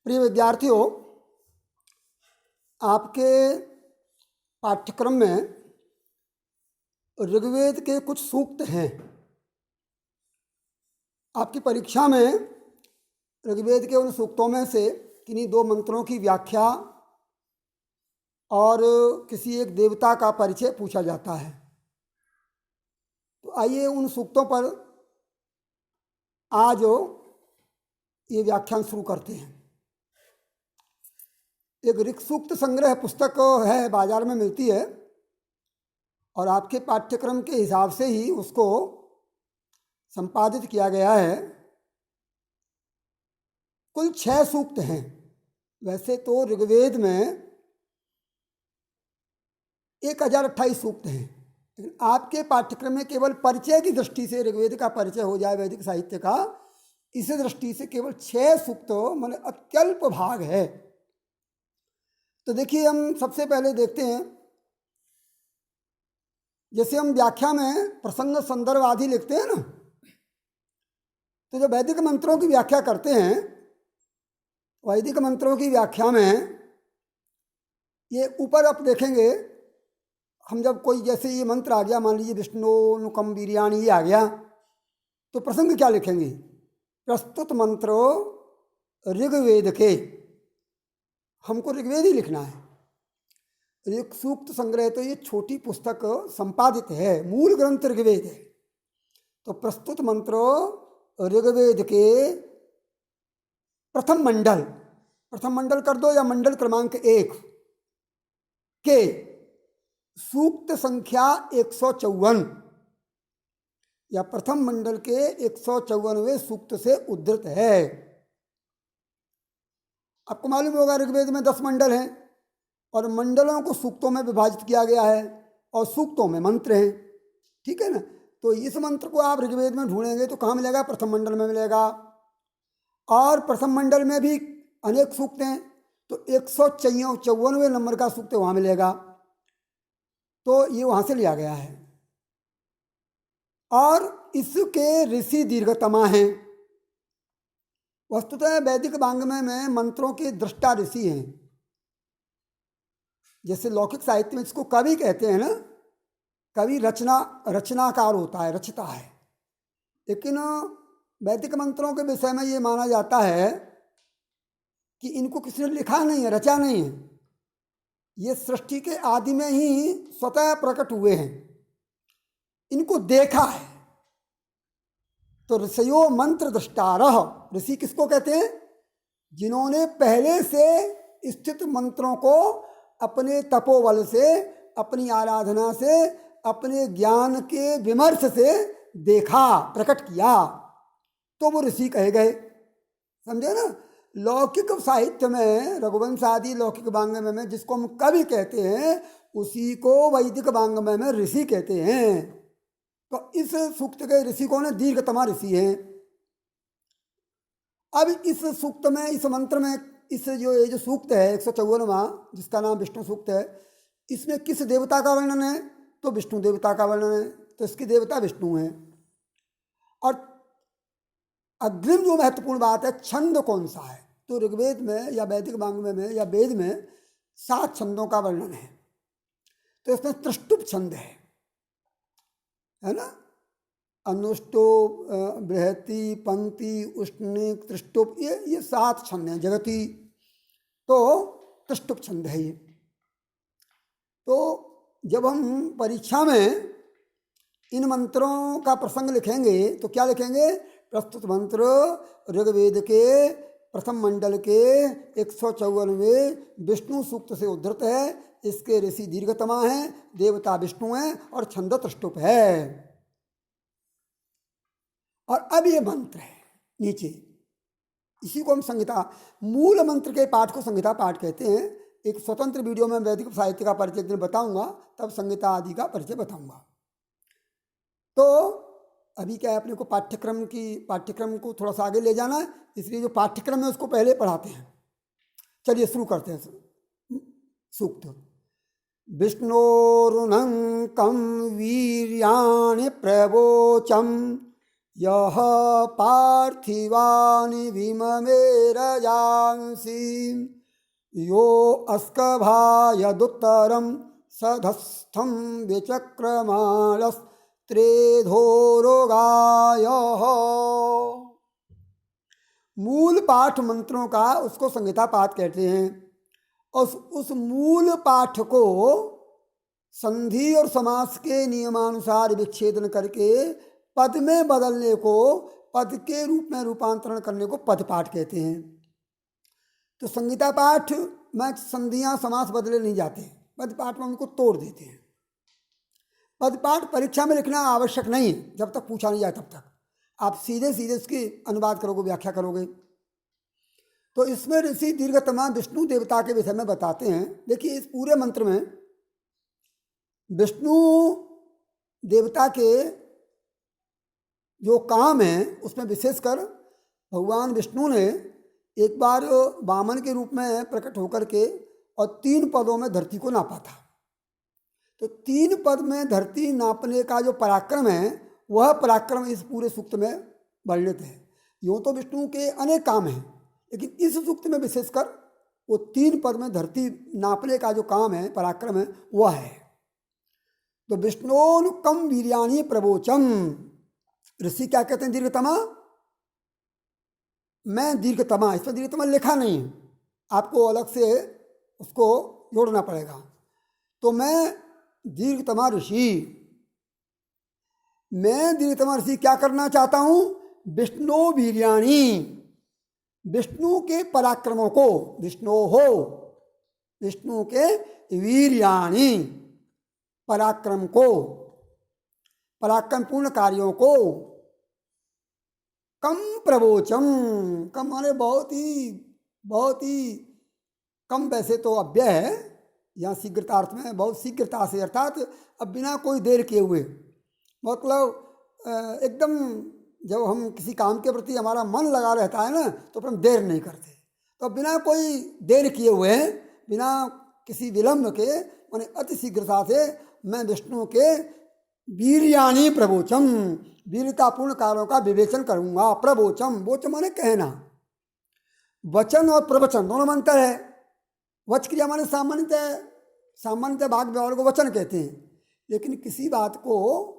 प्रिय विद्यार्थियों, आपके पाठ्यक्रम में ऋग्वेद के कुछ सूक्त हैं। आपकी परीक्षा में ऋग्वेद के उन सूक्तों में से किन्हीं दो मंत्रों की व्याख्या और किसी एक देवता का परिचय पूछा जाता है। तो आइए उन सूक्तों पर आज ये व्याख्यान शुरू करते हैं। एक ऋग सूक्त संग्रह पुस्तक है, बाजार में मिलती है और आपके पाठ्यक्रम के हिसाब से ही उसको संपादित किया गया है। कुल 6 सूक्त हैं। वैसे तो ऋग्वेद में 1028 सूक्त हैं, लेकिन आपके पाठ्यक्रम में केवल परिचय की दृष्टि से ऋग्वेद का परिचय हो जाए, वैदिक साहित्य का, इसी दृष्टि से केवल 6 सूक्त माने अत्यल्प भाग है। तो देखिए, हम सबसे पहले देखते हैं, जैसे हम व्याख्या में प्रसंग संदर्भ आदि लिखते हैं ना, तो जो वैदिक मंत्रों की व्याख्या करते हैं, वैदिक मंत्रों की व्याख्या में ये ऊपर आप देखेंगे, हम जब कोई जैसे ये मंत्र आ गया, मान लीजिए विष्णु नुकम वीर्याणि, ये आ गया, तो प्रसंग क्या लिखेंगे? प्रस्तुत मंत्रो ऋग्वेद के। हमको ऋग्वेद ही लिखना है। ऋग सूक्त संग्रह तो ये छोटी पुस्तक संपादित है, मूल ग्रंथ ऋग्वेद है। तो प्रस्तुत मंत्रो ऋग्वेद के प्रथम मंडल कर दो, या मंडल क्रमांक 1 के सूक्त संख्या 154 या प्रथम मंडल के 154वें सूक्त से उद्धृत है। आपको मालूम होगा ऋग्वेद में 10 मंडल हैं और मंडलों को सूक्तों में विभाजित किया गया है और सूक्तों में मंत्र हैं। ठीक है ना? तो इस मंत्र को आप ऋग्वेद में ढूंढेंगे तो कहाँ मिलेगा? प्रथम मंडल में मिलेगा। और प्रथम मंडल में भी अनेक सूक्त हैं, तो 154वें नंबर का सूक्त वहाँ मिलेगा। तो ये वहाँ से लिया गया है। और इसके ऋषि दीर्घतमा हैं। वस्तुतः वैदिक वाङ्मय में मंत्रों के दृष्टा ऋषि हैं। जैसे लौकिक साहित्य में इसको कवि कहते हैं ना, कवि रचनाकार होता है, रचता है। लेकिन वैदिक मंत्रों के विषय में ये माना जाता है कि इनको किसी ने लिखा नहीं है, रचा नहीं है। ये सृष्टि के आदि में ही स्वतः प्रकट हुए हैं, इनको देखा है। तो ऋषयो मंत्र दृष्टारः, ऋषि किसको कहते हैं? जिन्होंने पहले से स्थित मंत्रों को अपने तपोबल से, अपनी आराधना से, अपने ज्ञान के विमर्श से देखा, प्रकट किया, तो वो ऋषि कहे गए। समझे ना? लौकिक साहित्य में, रघुवंश आदि लौकिक वाङ्मय में जिसको हम कवि कहते हैं, उसी को वैदिक वाङ्मय में ऋषि कहते हैं। तो इस सूक्त के ऋषि कौन है? दीर्घतमा ऋषि हैं। अब इस सूक्त में, इस मंत्र में, ये जो सूक्त है 154वां, जिसका नाम विष्णु सूक्त है, इसमें किस देवता का वर्णन है? तो विष्णु देवता का वर्णन है। तो इसकी देवता विष्णु है। और अग्रिम जो महत्वपूर्ण बात है, छंद कौन सा है? तो ऋग्वेद में या वैदिक वाङ्मय में या वेद में 7 छंदों का वर्णन है। तो इसमें त्रिष्टुप छंद है ना? अनुष्टो, बृहति, पंक्ति, उष्णिक, त्रिष्टुप, ये 7 छंद हैं। जगति तो त्रिष्टुप छंद है ये। तो जब हम परीक्षा में इन मंत्रों का प्रसंग लिखेंगे तो क्या लिखेंगे? प्रस्तुत मंत्र ऋग्वेद के प्रथम मंडल के 154वें विष्णु सूक्त से उद्धृत है। इसके ऋषि दीर्घतमा हैं, देवता विष्णु हैं और छंद त्रिष्टुप है। और अब ये मंत्र है नीचे, इसी को हम संहिता, मूल मंत्र के पाठ को संहिता पाठ कहते हैं। एक स्वतंत्र वीडियो में वैदिक साहित्य का परिचय एक दिन बताऊंगा, तब संहिता आदि का परिचय बताऊंगा। तो अभी क्या है, अपने को पाठ्यक्रम को थोड़ा सा आगे ले जाना है, इसलिए जो पाठ्यक्रम है उसको पहले पढ़ाते हैं। चलिए शुरू करते हैं सूक्त। विष्णोरुनंकं वीर्याणि प्रवोचम यह पार्थिवानि विममे रजांसि यो अस्कभायदुत्तरं सधस्थं विचक्रमाणस्त्रेधोरोगायः। मूल पाठ मंत्रों का उसको संहिता पाठ कहते हैं। और उस मूल पाठ को संधि और समास के नियमानुसार विच्छेदन करके पद में बदलने को, पद के रूप में रूपांतरण करने को पद पाठ कहते हैं। तो संहिता पाठ में संधियां समास बदले नहीं जाते, पद पाठ में उनको तोड़ देते हैं। पद पाठ परीक्षा में लिखना आवश्यक नहीं है, जब तक पूछा नहीं जाए तब तक आप सीधे सीधे इसकी अनुवाद करोगे, व्याख्या करोगे। तो इसमें ऋषि दीर्घतमा विष्णु देवता के विषय में बताते हैं। देखिए, इस पूरे मंत्र में विष्णु देवता के जो काम है उसमें विशेषकर भगवान विष्णु ने एक बार वामन के रूप में प्रकट होकर के और 3 पदों में धरती को नापा था। तो 3 पद में धरती नापने का जो पराक्रम है, वह पराक्रम इस पूरे सूक्त में वर्णित है। यूँ तो विष्णु के अनेक काम हैं, लेकिन इस सूक्त में विशेषकर वो 3 पद में धरती नापने का जो काम है, पराक्रम है, वह है। तो विष्णोनुकम वीर्याणि प्रवोचम। ऋषि क्या कहते हैं? दीर्घतमा। मैं दीर्घतमा, इसमें दीर्घतमा लिखा नहीं है, आपको अलग से उसको जोड़ना पड़ेगा। तो मैं दीर्घतमा ऋषि, मैं दीर्घतमा ऋषि क्या करना चाहता हूँ? विष्णु वीर्याणि, विष्णु के पराक्रमों को, विष्णु के वीर्याणि, पराक्रम को, पराक्रमपूर्ण कार्यों को, कम प्रवोचम, कम माने बहुत ही कम, वैसे तो अव्यय है, यहाँ शीघ्रतार्थ में बहुत शीघ्रता से, अर्थात अब बिना कोई देर किए हुए, मतलब एकदम जब हम किसी काम के प्रति हमारा मन लगा रहता है ना, तो अपन देर नहीं करते। तो बिना कोई देर किए हुए, बिना किसी विलंब के, माने अति शीघ्रता से मैं विष्णु के वीर्याणि प्रवोचम, वीरतापूर्ण कार्यों का विवेचन करूंगा। प्रवोचम, वोच माने कहना, वचन और प्रवचन दोनों में अंतर है। वच क्रिया माने सामान्यतः भाग व्यवहार को वचन कहते हैं, लेकिन किसी बात को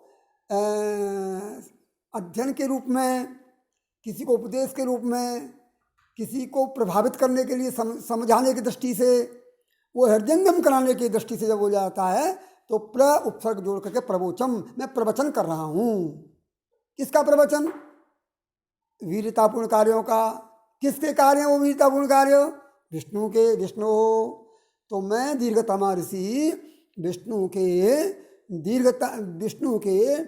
अध्ययन के रूप में, किसी को उपदेश के रूप में, किसी को प्रभावित करने के लिए, समझाने की दृष्टि से, वो हृदयंगम कराने की दृष्टि से जब हो जाता है, तो प्र उपसर्ग जोड़ करके प्रवोचम, मैं प्रवचन कर रहा हूँ। किसका प्रवचन? वीरतापूर्ण कार्यों का। किसके कार्य वो वीरतापूर्ण कार्य? विष्णु के। विष्णु, तो मैं दीर्घतमा ऋषि विष्णु के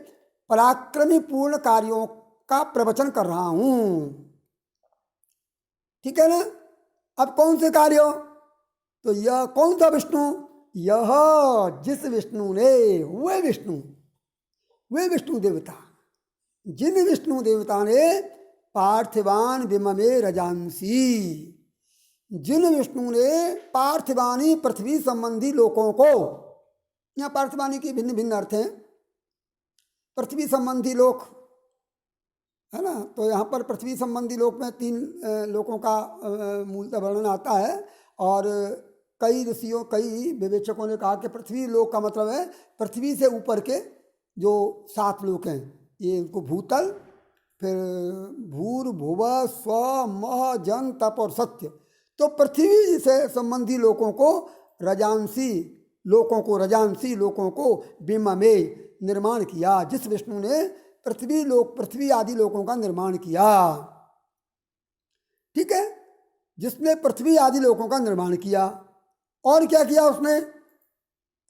पराक्रमी पूर्ण कार्यों का प्रवचन कर रहा हूँ। ठीक है ना? अब कौन से कार्य? तो यह कौन था विष्णु? यह जिस विष्णु ने, वे विष्णु देवता, जिन विष्णु देवता ने पार्थिवान विममे रजांसी, जिन विष्णु ने पार्थिवानी पृथ्वी संबंधी लोकों को, यहाँ पार्थिवानी के भिन्न भिन्न अर्थ हैं। पृथ्वी संबंधी लोक है ना, तो यहाँ पर पृथ्वी संबंधी लोक में 3 लोकों का मूलतः वर्णन आता है। और कई ऋषियों, कई विवेचकों ने कहा कि पृथ्वी लोक का मतलब है पृथ्वी से ऊपर के जो 7 लोक हैं, ये इनको भूतल, फिर भूर भुव स्व मह जन तप और सत्य। तो पृथ्वी से संबंधी लोकों को रजांसी लोकों को बिम्ब में निर्माण किया, जिस विष्णु ने पृथ्वी आदि लोकों का निर्माण किया। ठीक है, जिसने पृथ्वी आदि लोकों का निर्माण किया। और क्या किया उसने?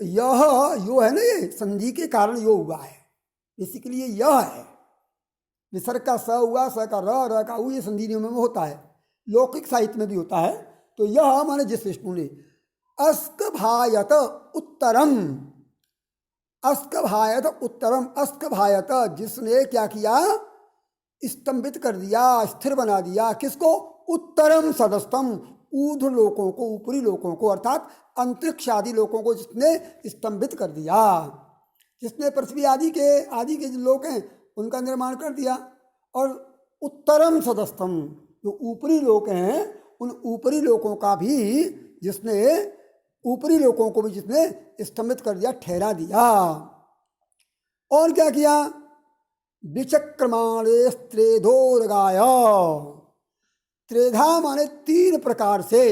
यह यो है ना, ये संधि के कारण यो हुआ है, बेसिकली यह है। विसर्ग का स हुआ, स का र का उ, ये संधि नियम में होता है, लौकिक साहित्य में भी होता है। तो यह माने जिस विष्णु ने अस्कभायत उत्तरम, अस्कभायत, जिसने क्या किया? स्तंभित कर दिया, स्थिर बना दिया। किसको? उत्तरम सदस्तम, ऊर्ध्व लोकों को, ऊपरी लोकों को, अर्थात अंतरिक्ष आदि लोकों को जिसने स्तंभित कर दिया, जिसने पृथ्वी आदि के जो लोक हैं उनका निर्माण कर दिया। और उत्तरम सदस्थम, जो ऊपरी लोक हैं उन ऊपरी लोकों का भी जिसने ऊपरी लोकों को भी जिसने स्तंभित कर दिया, ठहरा दिया। और क्या किया? विचक्रमाणे त्रेधोरगाय, त्रेधा माने 3 प्रकार से,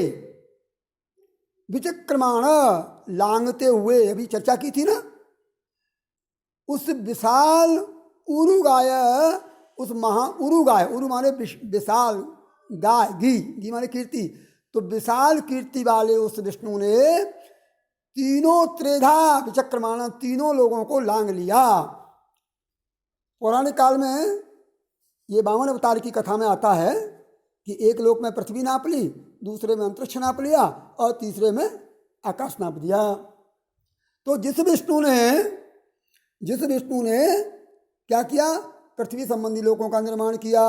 विचक्रमाण लांगते हुए, अभी चर्चा की थी ना, उस विशाल उरुगाय, उस महा उरुगाय, उरु माने विशाल, गाय, घी माने कीर्ति, तो विशाल कीर्ति वाले उस विष्णु ने तीनों त्रेधा विचक्रमाण, तीनों लोगों को लांग लिया। पौराणिक काल में ये 52 अवतार की कथा में आता है कि एक लोक में पृथ्वी नाप ली, दूसरे में अंतरिक्ष नाप लिया और तीसरे में आकाश नाप दिया। तो जिस विष्णु ने क्या किया? पृथ्वी संबंधी लोकों का निर्माण किया,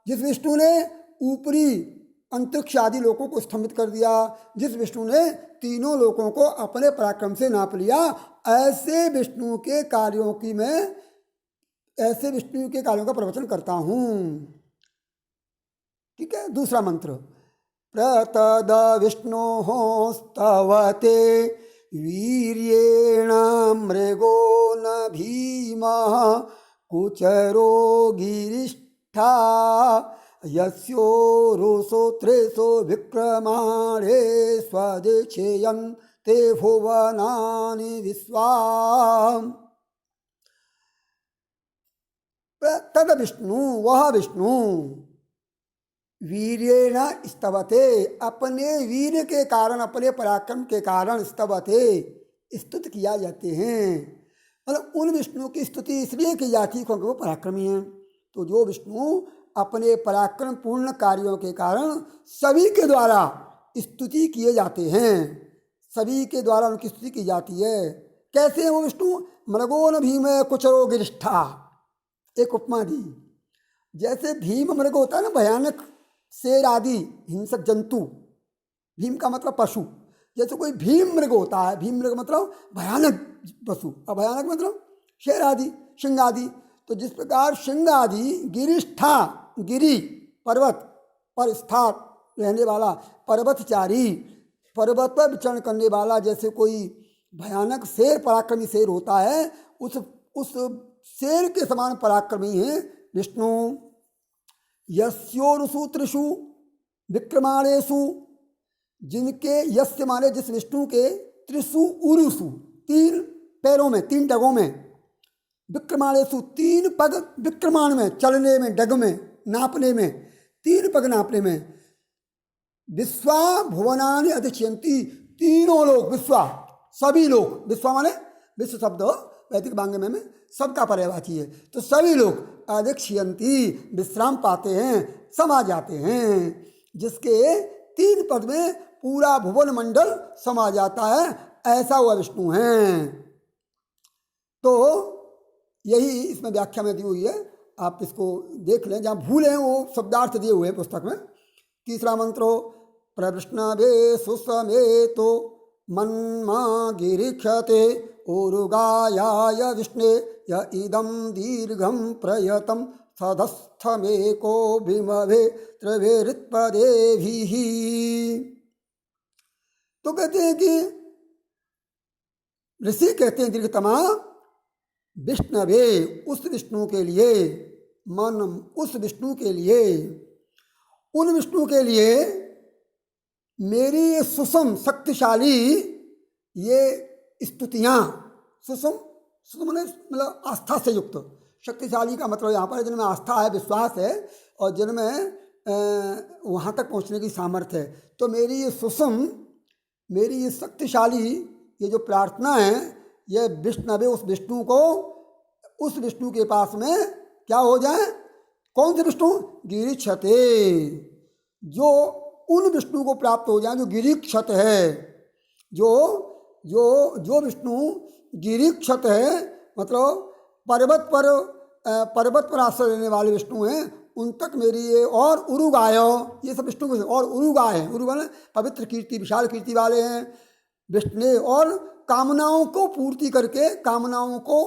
जिस विष्णु ने ऊपरी अंतरिक्ष आदि लोकों को स्तंभित कर दिया, जिस विष्णु ने तीनों लोकों को अपने पराक्रम से नाप लिया, ऐसे विष्णु के कार्यों का प्रवचन करता हूँ। ठीक है, दूसरा मंत्र, प्रतद विष्णोः स्तवते वीर्येण मृगो न भीमः कुचरो गिरिष्ठा यस्योरुसो त्रेसो विक्रमाणे स्वदेच्छेयन्ते भुवनानि विश्वा। तद विष्णु, वह विष्णु, वीर्येण स्तवते, अपने वीर के कारण, अपने पराक्रम के कारण, स्तवते, स्तुत किया जाते हैं। मतलब उन विष्णु की स्तुति इसलिए की जाती है क्योंकि वो पराक्रमी हैं। तो जो विष्णु अपने पराक्रम पूर्ण कार्यों के कारण सभी के द्वारा स्तुति किए जाते हैं, सभी के द्वारा उनकी स्तुति की जाती है। कैसे है वो विष्णु? मृगो न भीम कुचरो गिरिष्ठा, एक उपमा दी। जैसे भीम मृग होता है ना, भयानक शेर आदि हिंसक जंतु, भीम का मतलब पशु, जैसे कोई भीम मृग होता है, भीम मृग मतलब भयानक पशु, और भयानक मतलब शेर आदि, सिंह आदि। तो जिस प्रकार सिंह आदि गिरिष्ठा, गिरी पर्वत पर स्थान रहने वाला, पर्वतचारी, पर्वत पर विचरण करने वाला, जैसे कोई भयानक शेर, पराक्रमी शेर होता है, उस शेर के समान पराक्रमी है विष्णु। यस्योरुषु त्रिषु विक्रमाणेषु, जिनके, यस्य माने जिस विष्णु के, त्रिषु उरुषु, 3 पैरों में, 3 डगों में, विक्रमाणेषु 3 पग, विक्रमाण में, चलने में, डग में, नापने में, 3 पग नापने में, विश्वा भुवनानि अधिष्यन्ति, तीनों लोग, विश्वा सभी लोग, विश्वा माने विश्व शब्द वैदिक वांग्मय में सबका पर्यायवाची है, तो सभी लोग अधिष्यन्ति, विश्राम पाते हैं, समा जाते हैं। जिसके 3 पद में पूरा भुवन मंडल समा जाता है, ऐसा वह विष्णु है। तो यही इसमें व्याख्या में दी हुई है, आप इसको देख लें, जहाँ भूल हैं वो शब्दार्थ दिए हुए हैं पुस्तक में। तीसरा मंत्रो, प्रविष्णवे सुसमेतो मन्मा गिरिक्षते उरुगायाय विष्णे य इदं दीर्घं प्रयतं सदस्थमेको भीमभे त्रिभिरित्पदेभिः। तो कहते हैं कि ऋषि कहते हैं दीर्घतमा विष्णवे, उस विष्णु के लिए, मन उस विष्णु के लिए, उन विष्णु के लिए मेरी सुषम शक्तिशाली ये स्तुतियाँ, सुषम मतलब आस्था से युक्त, शक्तिशाली का मतलब यहाँ पर जिनमें आस्था है, विश्वास है, और जिनमें वहाँ तक पहुँचने की सामर्थ्य है। तो मेरी ये सुषम, मेरी ये शक्तिशाली ये जो प्रार्थना है, ये विष्णवे, उस विष्णु को, उस विष्णु के पास में क्या हो जाए? कौन से विष्णु? गिरिक्षते, जो उन विष्णु को प्राप्त हो जाए जो गिरिक्षत है, जो विष्णु गिरिक्षत है, मतलब पर्वत पर आश्रय लेने वाले विष्णु हैं, उन तक मेरी ये, और उरुगाय, ये सब विष्णु को, और उरुगाय हैं, उरुगाय पवित्र कीर्ति, विशाल कीर्ति वाले हैं विष्णु, और कामनाओं को पूर्ति करके, कामनाओं को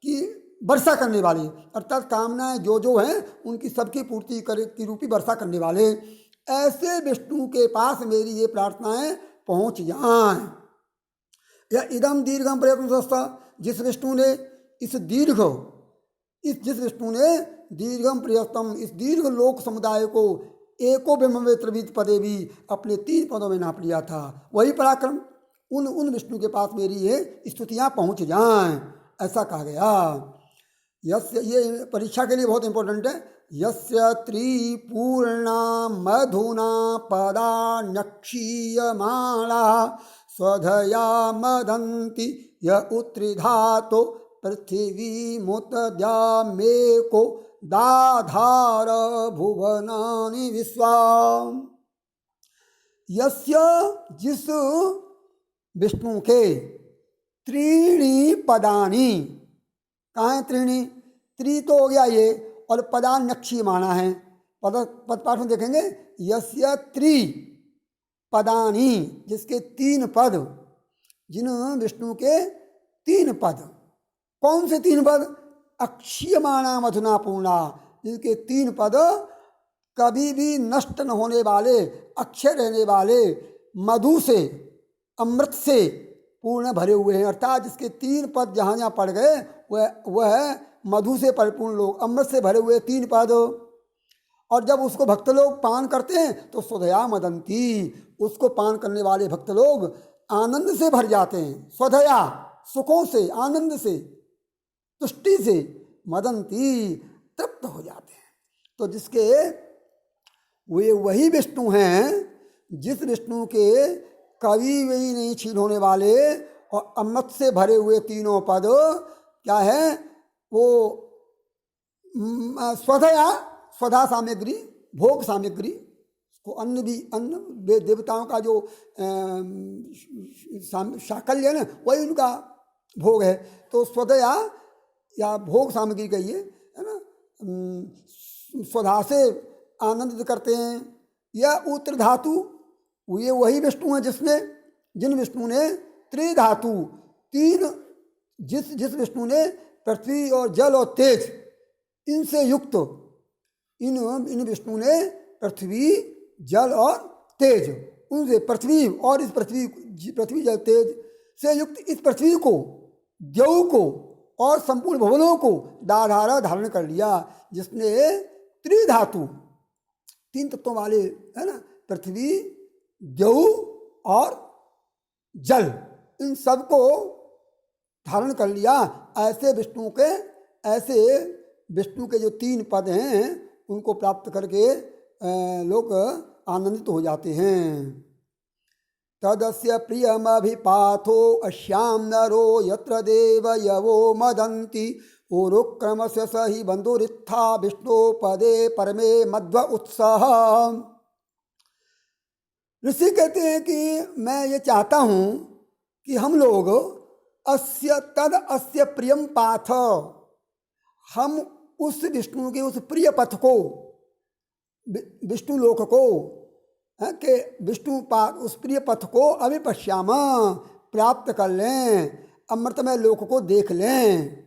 की वर्षा करने वाले, अर्थात कामनाएं जो जो हैं उनकी सबकी पूर्ति करे की रूपी वर्षा करने वाले, ऐसे विष्णु के पास मेरी ये प्रार्थनाएं पहुंच जाएं। या इदम दीर्घम प्रयत्न संस्था, जिस विष्णु ने जिस विष्णु ने दीर्घम प्रियतम, इस दीर्घ लोक समुदाय को एको बिंब त्रिविध पदे भी अपने 3 पदों में नाप लिया था, वही पराक्रम उन विष्णु के पास मेरी ये स्तुतियाँ पहुँच जाएं, ऐसा कहा गया। यस्य, ये परीक्षा के लिए बहुत इंपॉर्टेंट है, यस्य त्रिपूर्णा मधुना पदा नक्षीयमाणा स्वधया मदन्ति य उत्रिधातो पृथिवी मुतद्यामेको दाधार भुवनानि विश्वा। यस्य, जिस विष्णु के त्रीणि पदानी, कहाँ हैं त्रीणि, त्रि तो हो गया ये, और पदान नक्षी माना है, पद पाठ में देखेंगे, यस्य त्रि पदानी, जिसके 3 पद, जिन विष्णु के 3 पद, कौन से 3 पद, अक्षीयमाणा मधुना पूर्णा, जिनके 3 पद कभी भी नष्ट न होने वाले, अक्षय रहने वाले, मधु से, अमृत से पूर्ण भरे हुए हैं, अर्थात जिसके 3 पद जहाँ जहाँ पड़ गए वह मधु से परिपूर्ण लोग, अमृत से भरे हुए 3 पद। और जब उसको भक्त लोग पान करते हैं तो स्वधया मदंती, उसको पान करने वाले भक्त लोग आनंद से भर जाते हैं, स्वधया सुखों से, आनंद से, तुष्टि से, मदंती तृप्त हो जाते हैं। तो जिसके वे वही विष्णु हैं, जिस विष्णु के कभी भी नहीं छीन होने वाले और अमृत से भरे हुए 3 पद क्या है, वो स्वधया, स्वधा सामग्री, भोग सामग्री, को अन्न भी, अन्न देवताओं का जो साकल्य है ना, वही उनका भोग है, तो स्वधया या भोग सामग्री कहिए, है ना, स्वधा से आनंदित करते हैं। यह उत्तर धातु, ये वही विष्णु है जिन विष्णु ने त्रिधातु, 3, जिस विष्णु ने पृथ्वी और जल और तेज इनसे युक्त, इन विष्णु ने पृथ्वी जल और तेज, उनसे पृथ्वी और इस पृथ्वी जल तेज से युक्त इस पृथ्वी को, द्यौ को और संपूर्ण भवनों को दाधारा धारण कर लिया, जिसने त्रिधातु 3 तत्वों वाले, है ना, पृथ्वी, द्यौ और जल, इन सब को धारण कर लिया। ऐसे विष्णु के जो 3 पद हैं उनको प्राप्त करके लोग आनंदित हो जाते हैं। तदस्य प्रियमभिपाथो अश्याम नरो यत्र देव यवो मदन्ति उरुक्रमस्य सहि बंधुरित्था विष्णु पदे परमे मध्व उत्साह। ऋषि कहते हैं कि मैं ये चाहता हूँ कि हम लोग अस्य प्रियम पाथ, हम उस विष्णु के उस प्रिय पथ को, विष्णु लोक को, के विष्णु उस प्रिय पथ को अभिपश्याम, प्राप्त कर लें, अमृतमय लोक को देख लें।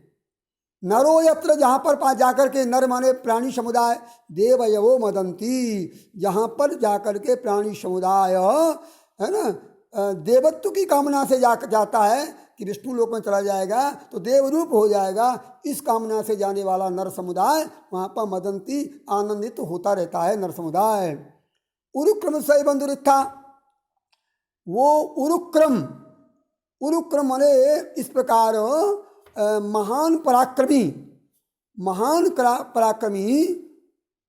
नरो यत्र, जहाँ पर जाकर के, नर माने प्राणी समुदाय, देव यवो मदंती, जहाँ पर जाकर के प्राणी समुदाय, है ना, देवत्व की कामना से जाता है कि विष्णु लोक में चला जाएगा तो देवरूप हो जाएगा, इस कामना से जाने वाला नर समुदाय वहाँ पर मदंती, आनंदित तो होता रहता है नर समुदाय। उरुक्रम सही बंधुरित्था, वो उरुक्रम माने इस प्रकार महान पराक्रमी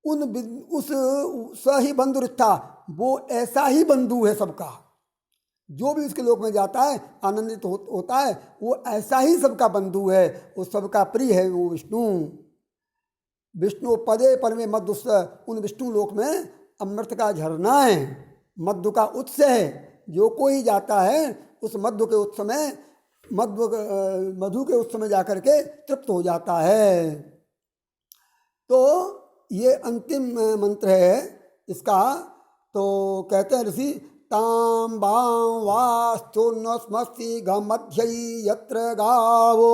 उस सही बंधुरित्था, वो ऐसा ही बंधु है सबका, जो भी उसके लोक में जाता है आनंदित होता है, वो ऐसा ही सबका बंधु है, वो सबका प्रिय है वो विष्णु पदे परमे मध्य, उन विष्णु लोक में अमृत का झरना है, मधु का उत्स है, जो कोई जाता है उस मधु के उत्स में, मधु के उत्स में जाकर के तृप्त हो जाता है। तो ये अंतिम मंत्र है इसका। तो कहते हैं ऋषि, तां वां वास्तु न स्मसि गमध्यै यत्र गावो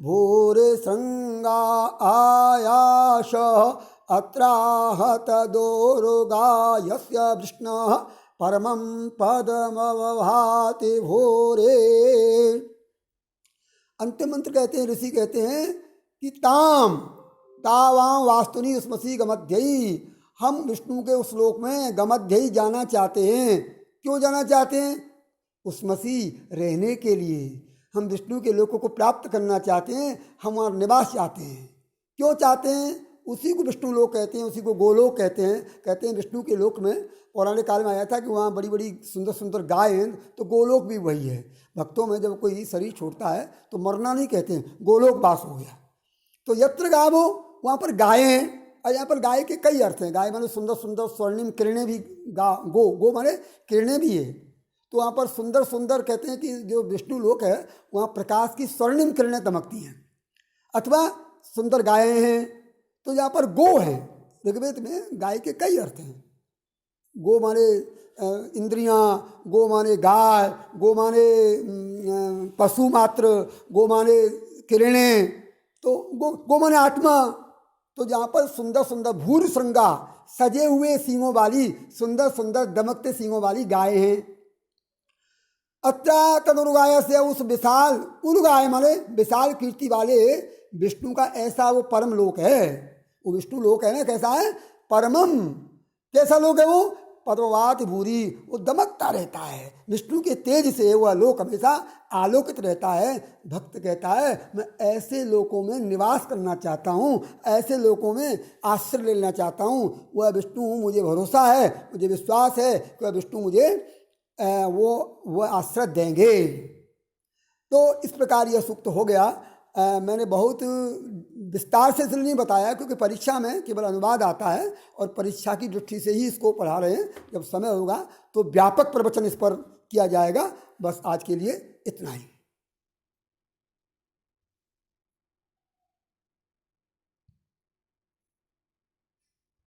भूरि शृङ्गा आयाश अत्राहत दोरुगा यस्य विष्णुः परमं पदमवभाति भूरे। अंतिम मंत्र कहते हैं, ऋषि कहते हैं कि ताम तावां वास्तुनि स्मसि गमध्यई, हम विष्णु के उस श्लोक में गमध्यई जाना चाहते हैं। क्यों जाना चाहते हैं? उसमसी रहने के लिए। हम विष्णु के लोकों को प्राप्त करना चाहते हैं, हम वहाँ निवास चाहते हैं। क्यों चाहते हैं? उसी को विष्णु लोक कहते हैं, उसी को गोलोक कहते हैं। कहते हैं विष्णु के लोक में पौराणिक काल में आया था कि वहाँ बड़ी बड़ी सुंदर सुंदर गाय हैं, तो गोलोक भी वही है। भक्तों में जब कोई शरीर छोड़ता है तो मरना नहीं कहते हैं, गोलोक वास हो गया। तो यत्र गावो, वहाँ पर गायें हैं। और यहाँ पर गाय के कई अर्थ हैं। गाय माने सुंदर सुंदर स्वर्णिम किरणें भी, गो माने किरणें भी है। तो वहाँ पर सुंदर सुंदर कहते हैं कि जो विष्णु लोक है वहाँ प्रकाश की स्वर्णिम किरणें दमकती हैं। अथवा सुंदर गायें हैं, तो यहाँ पर गो है। ऋग्वेद में गाय के कई अर्थ हैं। गो माने इंद्रियां, गो माने गाय, गो माने पशु मात्र, गो माने किरणें, तो गो माने आत्मा। तो जहाँ पर सुंदर सुंदर भूर श्रृंगा, सजे हुए सींगों वाली, सुंदर सुंदर दमकते सींगों वाली गाय हैं। अत्रा तदुर्गाय से, उस विशाल, उर्गाय माने विशाल कीर्ति वाले विष्णु का ऐसा वो परम लोक है। वो विष्णु लोक है ना, कैसा है? परमम। कैसा लोक है वो? पद्मवात भूरी, वो दमकता रहता है विष्णु के तेज से। वह लोक हमेशा आलोकित रहता है। भक्त कहता है मैं ऐसे लोकों में निवास करना चाहता हूँ, ऐसे लोकों में आश्रय लेना चाहता हूँ। वह विष्णु, मुझे भरोसा है, मुझे विश्वास है कि वह विष्णु मुझे वो आश्रय देंगे। तो इस प्रकार यह सूक्त हो गया। मैंने बहुत विस्तार से इसलिए नहीं बताया क्योंकि परीक्षा में केवल अनुवाद आता है और परीक्षा की दृष्टि से ही इसको पढ़ा रहे हैं। जब समय होगा तो व्यापक प्रवचन इस पर किया जाएगा। बस आज के लिए इतना ही।